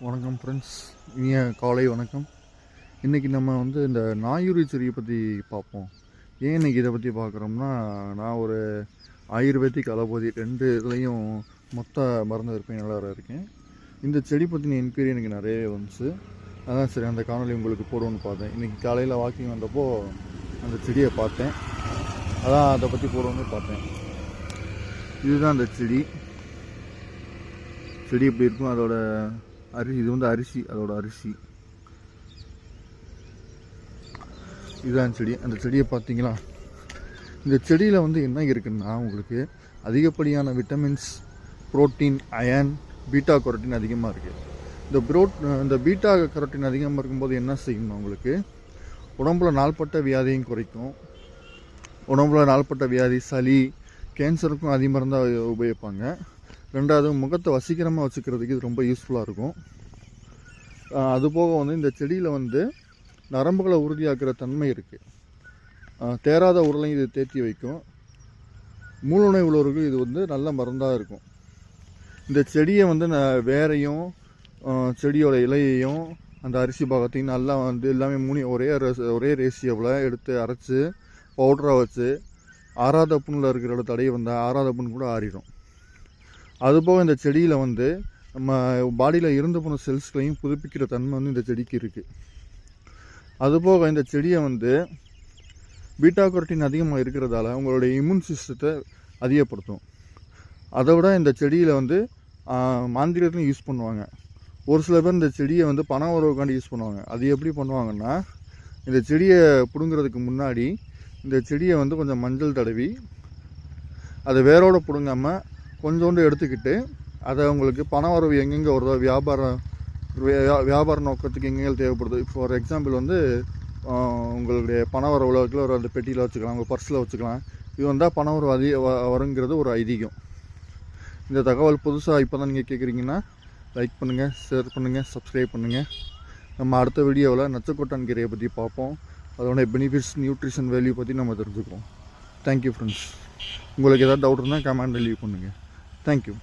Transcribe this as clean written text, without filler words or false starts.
வணக்கம் ஃப்ரெண்ட்ஸ், இனிய காலை வணக்கம். இன்றைக்கி நம்ம இந்த நாயுரி செடியை பற்றி பார்ப்போம். ஏன் இன்றைக்கி இதை பற்றி பார்க்குறோம்னா, நான் ஒரு ஆயுர்வேதிக் அலோபதி 2 இதுலேயும் மொத்த மருந்து விற்பனையாளராக இருக்கேன். இந்த செடி பற்றின என்கொயரி எனக்கு நிறையவே வந்துச்சு. அதான் சரி அந்த காணொலி உங்களுக்கு போடுவோன்னு பார்த்தேன். இன்றைக்கி காலையில் வாக்கிங் வந்தப்போ அந்த செடியை பார்த்தேன், அதான் அதை பற்றி போடுவோன்னு பார்த்தேன். இதுதான் அந்த செடி எப்படி இருக்கும், அதோட அரிசி. இது அரிசி, அதோட அரிசி. இதுதான் செடி. அந்த செடியை பார்த்தீங்களா? இந்த செடியில் என்ன இருக்குன்னா, உங்களுக்கு அதிகப்படியான vitamins, protein, iron, beta carotene அதிகமாக இருக்குது. இந்த பீட்டா கரோட்டின் அதிகமாக இருக்கும்போது என்ன செய்யணும், உங்களுக்கு உடம்புல நாள்பட்ட வியாதியும் குறைக்கும். உடம்புல நாள்பட்ட வியாதி, சளி, கேன்சருக்கும் அதிகமாக உபயோகிப்பாங்க. ரெண்டாவது, முகத்தை வசீகரமாக வச்சுக்கிறதுக்கு இது ரொம்ப யூஸ்ஃபுல்லாக இருக்கும். அதுபோக இந்த செடியில் நரம்புகளை உறுதியாக்குற தன்மை இருக்குது. தேராத உருளையும் இது தேற்றி வைக்கும். மூலநோய் உள்ளவர்களுக்கு இது நல்ல மருந்தாக இருக்கும். இந்த செடியை வேரையும் செடியோட இலையையும் அந்த அரிசி பாகத்தையும் நல்லா எல்லாமே ஒரே ரேஷியோவில் எடுத்து அரைச்சி பவுடராக வச்சு ஆறாத புண்ணில் இருக்கிற இடத்த தடவை வந்தால் ஆறாத புண் கூட ஆறிடும். அதுபோக இந்த செடியில் நம்ம பாடியில் இருந்து போன செல்ஸ்களையும் புதுப்பிக்கிற தன்மை இந்த செடிக்கு இருக்குது. அதுபோக இந்த செடியை பீட்டா கரோட்டின் அதிகமாக இருக்கிறதால உங்களுடைய இம்யூன் சிஸ்டத்தை அதிகப்படுத்தும். அதை விட இந்த செடியில் மாந்திரத்தையும் யூஸ் பண்ணுவாங்க. ஒரு சில பேர் இந்த செடியை பண உறவுக்காண்டி யூஸ் பண்ணுவாங்க. அது எப்படி பண்ணுவாங்கன்னா, இந்த செடியை பிடுங்கிறதுக்கு முன்னாடி இந்த செடியை கொஞ்சம் மஞ்சள் தடவி அதை வேரோடு பிடுங்காமல் கொஞ்சோண்டு எடுத்துக்கிட்டு, அதை உங்களுக்கு பண வரவு எங்கெங்கே வருதோ, வியாபார நோக்கத்துக்கு எங்கெங்கே தேவைப்படுது. ஃபார் எக்ஸாம்பிள் உங்களுடைய பண வரவுல ஒரு அந்த பெட்டியில் வச்சுக்கலாம், உங்கள் பர்ஸில் வச்சுக்கலாம். இது வந்தால் பண வரவு வருங்கிறது ஒரு ஐதீகம். இந்த தகவல் புதுசாக இப்போ தான் நீங்கள் கேட்குறீங்கன்னா லைக் பண்ணுங்கள், ஷேர் பண்ணுங்கள், சப்ஸ்கிரைப் பண்ணுங்கள். நம்ம அடுத்த வீடியோவில் நச்சக்கொட்டான் கீரையை பற்றி பார்ப்போம். அதோட பெனிஃபிட்ஸ், நியூட்ரிஷன் வேல்யூ பற்றி நம்ம தெரிஞ்சுக்குவோம். Thank you friends. உங்களுக்கு ஏதாவது டவுட் இருந்தால் கமெண்ட் லீவ் பண்ணுங்கள். தேங்க்யூ.